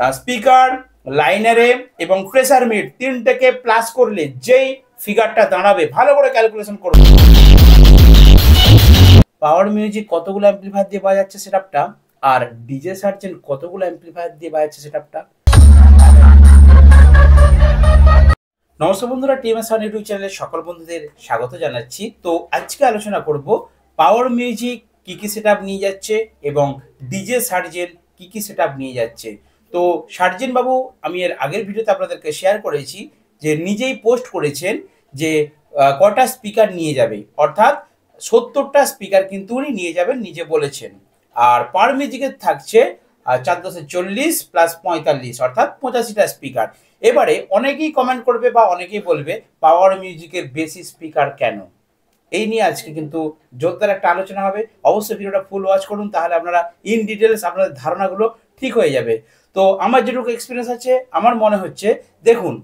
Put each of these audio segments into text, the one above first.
Speaker, লাইনারে এবং pressure mid তিনটাকে plus করলে যেই ফিগারটা দাঁড়াবে ভালো করে ক্যালকুলেশন করবে। পাওয়ার মিউজিক কতগুলো অ্যাম্পলিফায়ার দিয়ে বাজাচ্ছে সেটআপটা, আর ডিজে সার্জেন কতগুলো অ্যাম্পলিফায়ার দিয়ে বাজাচ্ছে সেটআপটা। নমস্কার বন্ধুরা, টিএমএস সাউন্ড ইউটিউব চ্যানেলে সকল বন্ধুদের স্বাগত জানাচ্ছি। তো আজকে আলোচনা করব পাওয়ার মিউজিক কি কি সেটআপ নিয়ে যাচ্ছে এবং ডিজে সার্জেন কি কি সেটআপ নিয়ে যাচ্ছে। তো সার্জেন বাবু, আমি এর আগের ভিডিওতে আপনাদেরকে শেয়ার করেছি যে নিজেই পোস্ট করেছেন যে কটা স্পিকার নিয়ে যাবে, অর্থাৎ 70টা স্পিকার কিন্তু উনি নিয়ে যাবেন, নিজে বলেছেন। আর পাওয়ার মিউজিকের থাকছে 4×10 = 40 প্লাস 45 অর্থাৎ 85টা স্পিকার। এবারে অনেকেই কমেন্ট করবে বা অনেকেই বলবে পাওয়ার মিউজিকের বেশি স্পিকার কেন, এই নিয়ে আজকে কিন্তু জোরদার একটা আলোচনা হবে। অবশ্যই ভিডিওটা ফুল ওয়াচ করুন, তাহলে আপনারা ইন ডিটেলস আপনাদের ধারণাগুলো ঠিক হয়ে যাবে। তো আমার যেটুকু এক্সপিরিয়েন্স আছে, আমার মনে হচ্ছে, দেখুন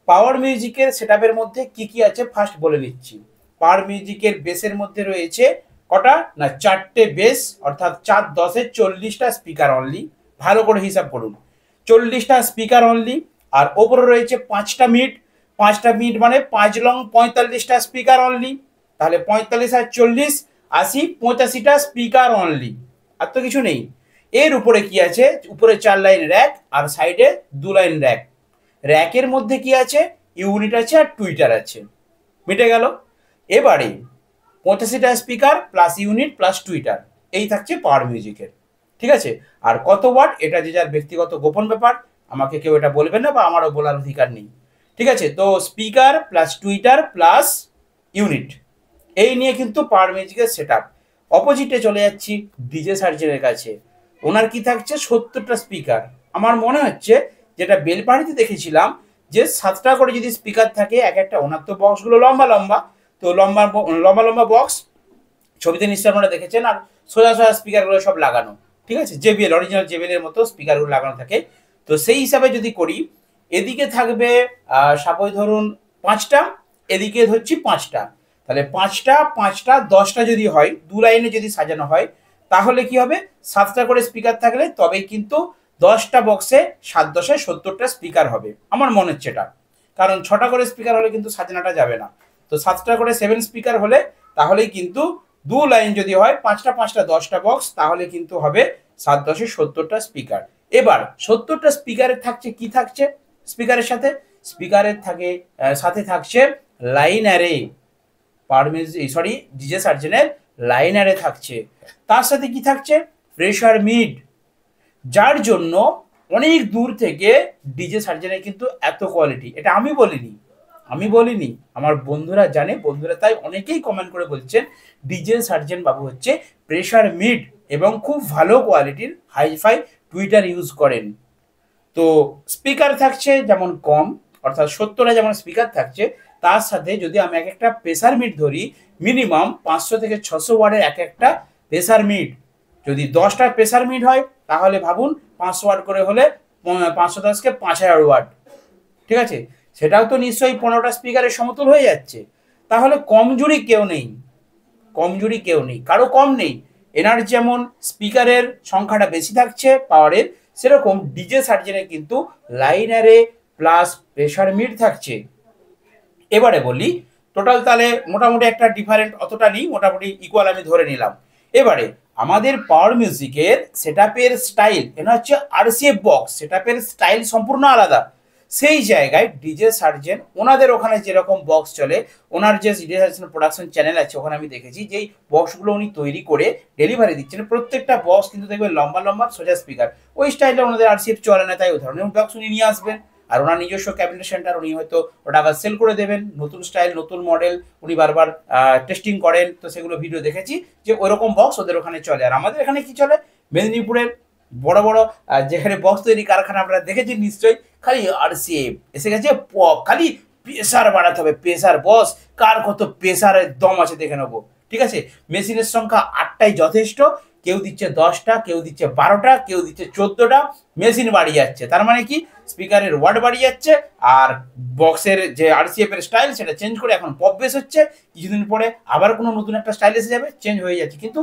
পাওয়ার মিউজিকের সেটআপের মধ্যে কি কি আছে ফার্স্ট বলে নিচ্ছি। পাওয়ার মিউজিকের বেসের মধ্যে রয়েছে কটা না, 4টে বেস, অর্থাৎ 4×10 = 40টা স্পিকার অনলি। ভালো করে হিসাব করুন, 40টা স্পিকার অনলি। আর ওপরে রয়েছে 5টা মিড, 5টা মিড মানে 5×লং 45টা স্পিকার অনলি। তাহলে 45 আর 40 80, 85টা স্পিকার অনলি, আর তো কিছু নেই। এর উপরে কি আছে, উপরে 4 লাইন র্যাক আর সাইডে 2 লাইন র্যাক। র্যাকের মধ্যে কি আছে, ইউনিট আছে আর টুইটার আছে, মিটে গেল। এবারে 85টা speaker plus unit plus tweeter, এই থাকছে পাওয়ার মিউজিকের। ঠিক আছে, আর কত ওয়াট এটা যে যার ব্যক্তিগত গোপন ব্যাপার, আমাকে কেউ এটা বলবে না বা আমারও বলার অধিকার নেই। ঠিক আছে, তো speaker plus Twitter plus unit, এই নিয়ে কিন্তু পাওয়ার মিউজিকের সেটআপ। অপোজিটে চলে যাচ্ছি ডিজে সার্জেনের কাছে, ওনার কি থাকছে 70টা স্পিকার। আমার মনে হচ্ছে যেটা বেলপাহাড়িতে দেখেছিলাম যে 7টা করে যদি স্পিকার থাকে এক একটা, ওনার তো বক্সগুলো লম্বা লম্বা, তো লম্বা লম্বা লম্বা বক্স ছবিতে নিশ্চয়ই আপনারা দেখেছেন, আর সোজা সোজা স্পিকারগুলো সব লাগানো। ঠিক আছে, জেবিএল অরিজিনাল জেবিএল এর মতো স্পিকারগুলো লাগানো থাকে। তো সেই হিসাবে যদি করি, এদিকে থাকবে সাপোজ ধরুন 5টা, এদিকে ধরছি 5টা, তাহলে 5টা 5টা 10টা যদি হয়, 2 লাইনে যদি সাজানো হয়, তাহলে কি হবে, 7টা করে স্পিকার থাকলে তবেই কিন্তু 10টা বক্সে 7×10 = 70টা স্পিকার হবে, আমার মনে হচ্ছে এটা। কারণ 6টা করে স্পিকার হলে কিন্তু সাজানোটা যাবে না। তো 7টা করে 7 স্পিকার হলে তাহলেই কিন্তু 2 লাইন যদি হয়, 5টা 5টা 10টা বক্স, তাহলে কিন্তু হবে 7×10 = 70টা স্পিকার। এবার 70টা স্পিকারের থাকছে কি থাকছে, স্পিকারের সাথে স্পিকারের থাকে সাথে থাকছে line array. Power music sorry DJ সার্জেনের লাইন অ্যারে থাকছে, তার সাথে কি থাকছে প্রেসার মিড, যার জন্য অনেক দূর থেকে ডিজে সার্জেনের কিন্তু এত কোয়ালিটি। এটা আমি বলিনি, আমার বন্ধুরা জানে, বন্ধুরা তাই অনেকেই কমেন্ট করে বলছেন ডিজে সার্জেন বাবু হচ্ছে প্রেসার মিড এবং খুব ভালো কোয়ালিটির হাইফাই টুইটার ইউজ করেন। তো স্পিকার থাকছে যেমন কম, অর্থাৎ 70টা যেমন স্পিকার থাকছে, তার সাথে যদি আমি এক একটা প্রেসার মিড ধরি, মিনিমাম 500 থেকে 600 ওয়াটের এক একটা প্রেসার মিড। যদি 10টা প্রেসার মিড হয়, তাহলে ভাবুন 500 ওয়াট করে হলে 510কে 5000 ওয়াট। ঠিক আছে, সেটাও তো নিশ্চয়ই 15টা স্পিকারের সমতুল হয়ে যাচ্ছে। তাহলে কমজোরি কেউ নেই, কারো কম নেই। এনার যেমন স্পিকারের সংখ্যাটা বেশি থাকছে পাওয়ারের, সেরকম ডিজে সার্জেনের কিন্তু লাইনারে প্লাস প্রেসার মিড থাকছে। এবারে বলি টোটাল, তাহলে মোটামুটি একটা ডিফারেন্ট অতটা নেই, মোটামুটি ইকুয়াল আমি ধরে নিলাম। এবারে আমাদের পাওয়ার মিউজিকের সেটআপের স্টাইল, এটা হচ্ছে আরসিএফ বক্স, সেটআপের স্টাইল সম্পূর্ণ আলাদা। সেই জায়গায় ডিজে সার্জেন ওনাদের ওখানে যেরকম বক্স চলে, ওনার যে ডিজে সার্জেন প্রোডাকশন চ্যানেল আছে, ওখানে আমি দেখেছি যেই বক্সগুলো উনি তৈরি করে ডেলিভারি দিচ্ছেন, প্রত্যেকটা বক্স কিন্তু দেখবেন লম্বা লম্বা সোজা স্পিকার। ওই স্টাইলে ওনাদের আরসিএফ চলে না, তাই ওই ধরনের বক্স উনি নিয়ে আসবেন। আর ওনার নিজস্ব ক্যাবিনেট সেন্টার, উনি হয়তো ওটা আবার সেল করে দেবেন, নতুন স্টাইল নতুন মডেল উনি বারবার টেস্টিং করেন। তো সেগুলো ভিডিও দেখেছি যে ওইরকম বক্স ওদের ওখানে চলে। আর আমাদের এখানে কি চলে, মেদিনীপুরের বড় বড় যেখানে বক্স তৈরি কারখানা আপনারা দেখেছেন নিশ্চয়ই, খালি আরসিএফ এসে গেছে, পপ, খালি প্রেসার বাড়াতে হবে, প্রেসার বস, কার কত প্রেসারের দম আছে দেখে নেবো। ঠিক আছে, মেশিনের সংখ্যা 8টাই যথেষ্ট, কেউ দিচ্ছে 10টা, কেউ দিচ্ছে 12টা, কেউ দিচ্ছে 14টা, মেশিন বাড়িয়ে যাচ্ছে। তার মানে কি, স্পিকারের ওয়াট বাড়িয়ে যাচ্ছে, আর বক্সের যে আরসিএফ এর স্টাইল সেটা চেঞ্জ করে এখন পপ বেস হচ্ছে, কিছুদিন পরে আবার কোনো নতুন একটা স্টাইল এসে যাবে, চেঞ্জ হয়ে যাচ্ছে। কিন্তু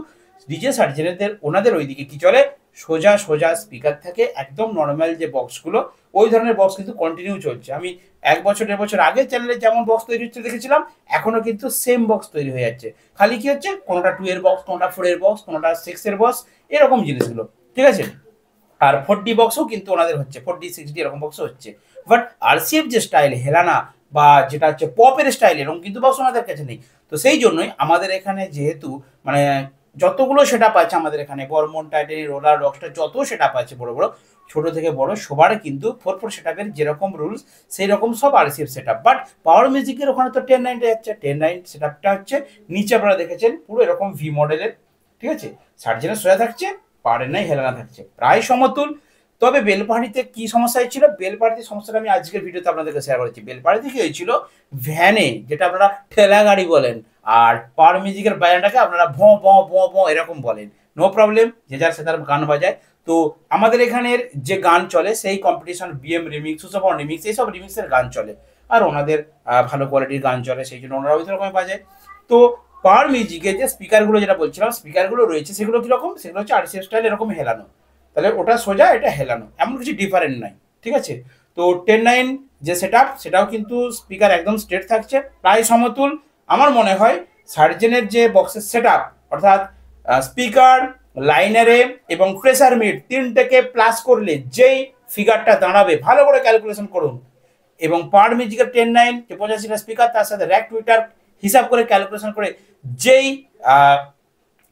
ডিজে সার্জেনদের ওনাদের ওইদিকে কি চলে, সোজা সোজা স্পিকার থাকে, একদম নর্মাল যে বক্সগুলো ওই ধরনের বক্স কিন্তু কন্টিনিউ চলছে। আমি 1 বছর 1.5 বছর আগে চ্যানেলে যেমন বক্স তৈরি হচ্ছে দেখেছিলাম, এখনো কিন্তু সেম বক্স তৈরি হয়ে যাচ্ছে। খালি কি হচ্ছে, কোনোটা 2 এর বক্স, কোনোটা 4 এর বক্স, কোনোটা 6 এর বক্স, এরকম জিনিসগুলো, ঠিক আছে। আর 4D বক্সও কিন্তু ওনাদের হচ্ছে, 4D 6D এরকম বক্সও হচ্ছে। বাট আরসিএফ যে স্টাইল হেলানা বা যেটা হচ্ছে পপের স্টাইল, এরকম কিন্তু বক্স ওনাদের কাছে নেই। তো সেই জন্যই আমাদের এখানে যেহেতু মানে যতগুলো সেটআপ আছে আমাদের এখানে, বর্মন, টাইটানি, রোলার, রকস্টার, যত সেটআপ আছে বড় বড়, ছোট থেকে বড়, সবার কিন্তু 4/4 সেটআপের যেরকম রুলস সেই রকম সব আরসিএফ সেটআপ। বাট পাওয়ার মিউজিকের ওখানে তো 1090 যাচ্ছে। 1090 সেটআপটা হচ্ছে নিচে আপনারা দেখেছেন পুরো এরকম ভি মডেলের, ঠিক আছে। সার্জেনের সোজা থাকছে, পাড়ের নাই হেলানা থাকছে, প্রায় সমতুল। তবে বেলপাহাড়িতে কি সমস্যা হয়েছিল, বেলপাহাড়িতে সমস্যাটা আমি আজকের ভিডিওতে আপনাদেরকে শেয়ার করেছি। বেলপাহাড়িতে কি হয়েছিল, ভ্যানে, যেটা আপনারা ঠেলা গাড়ি বলেন, আর পাওয়ার মিউজিকের বাজানটাকে আপনারা ভঁ ভঁ ভঁ ভঁ এরকম বলেন, নো প্রবলেম, যে যার সে তার গান বাজায়। তো আমাদের এখানের যে গান চলে সেই কম্পিটিশন, বিএম রিমিক্স, সুসপন রিমিক্স, এইসব রিমিক্সের গান চলে, আর ওনাদের ভালো কোয়ালিটির গান চলে, সেই জন্য ওনারা ওই রকম বাজায়। তো পাওয়ার মিউজিকের যে স্পিকারগুলো যেটা বলছিলাম, স্পিকারগুলো রয়েছে সেগুলো কীরকম, সেগুলো হচ্ছে আরসিএফ স্টাইল এরকম হেলানো। তাহলে ওটা সোজা, এটা হেলানো, এমন কিছু ডিফারেন্ট নাই, ঠিক আছে। তো 1090 যে সেটআপ, সেটাও কিন্তু স্পিকার একদম স্ট্রেট থাকছে, প্রায় সমতুল। আমার মনে হয় সার্জেনের যে বক্সের সেটআপ, অর্থাৎ স্পিকার, লাইনারে এবং প্রেসার মিট তিনটেকে প্লাস করলে যেই ফিগারটা দাঁড়াবে, ভালো করে ক্যালকুলেশন করুন। এবং পাওয়ার মিউজিকের 1090 যে 85টা স্পিকার, তার সাথে র্যাক টুইটার হিসাব করে ক্যালকুলেশন করে যেই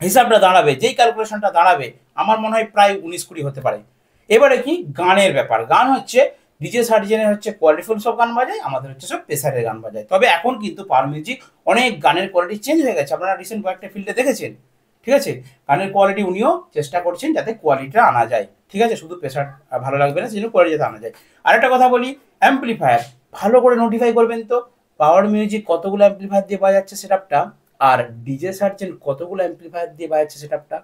হিসাবটা দাঁড়াবে, যেই ক্যালকুলেশনটা দাঁড়াবে, আমার মনে হয় প্রায় 19-20 হতে পারে। এবারে কি গানের ব্যাপার, গান হচ্ছে ডিজে সার্জেনের হচ্ছে কোয়ালিটিফুল সব গান বাজায়, আমাদের হচ্ছে সব প্রেসারের গান বাজায়। তবে এখন কিন্তু পাওয়ার মিউজিক অনেক গানের কোয়ালিটি চেঞ্জ হয়ে গেছে, আপনারা রিসেন্ট কয়েকটা ফিল্ডে দেখেছেন, ঠিক আছে। গানের কোয়ালিটি উনিও চেষ্টা করছেন যাতে কোয়ালিটিটা আনা যায়, ঠিক আছে, শুধু প্রেসার ভালো লাগবে না, সেই জন্য কোয়ালিটি যাতে আনা যায়। আরেকটা কথা বলি, অ্যাম্পলিফায়ার ভালো করে নোটিফাই করবেন তো, পাওয়ার মিউজিক কতগুলো অ্যাম্পলিফায়ার দিয়ে বাজাচ্ছে সেটআপটা, আর ডিজে সার্জেন কতগুলো অ্যাম্পলিফায়ার দিয়ে বাজাচ্ছে সেটআপটা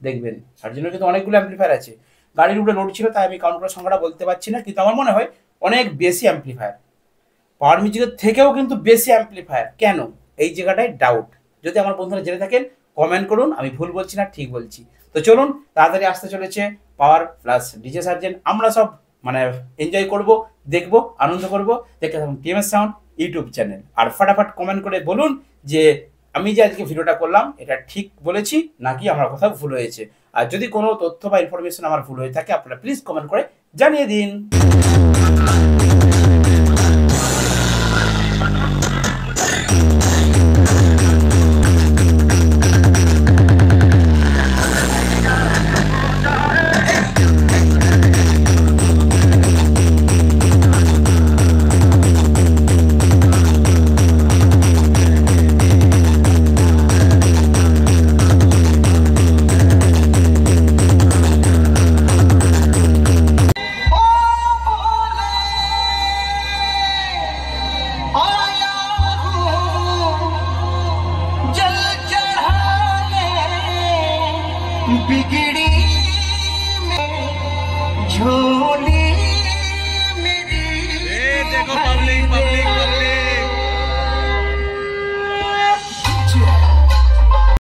দেখবেন। সার্জেনের কিন্তু অনেকগুলো অ্যাম্পলিফায়ার আছে, গাড়ির উপরে লোড ছিল তাই আমি কাউন্ট করার সংখ্যাটা বলতে পারছি না, কিন্তু আমার মনে হয় অনেক বেশি অ্যাম্পলিফায়ার, পাওয়ার মিউজিকের থেকেও কিন্তু বেশি অ্যাম্পলিফায়ার। কেন, এই জায়গাটায় ডাউট, যদি আমার বন্ধুরা জেনে থাকেন কমেন্ট করুন, আমি ভুল বলছি না ঠিক বলছি। তো চলুন, তাড়াতাড়ি আসতে চলেছে পাওয়ার প্লাস ডিজে সার্জেন, আমরা সব মানে এনজয় করব, দেখব, আনন্দ করব। দেখতে থাকুন টিএমএস সাউন্ড ইউটিউব চ্যানেল, আর ফাটাফাট কমেন্ট করে বলুন যে আমি যে আজকে ভিডিওটা করলাম এটা ঠিক বলেছি নাকি আমার কোথাও ভুল হয়েছে। আর যদি কোনো তথ্য বা ইনফরমেশন আমার ভুল হয়ে থাকে, আপনারা প্লিজ কমেন্ট করে জানিয়ে দিন। बिगड़ी में झोली मेरी, देखो पब्लिक पब्लिक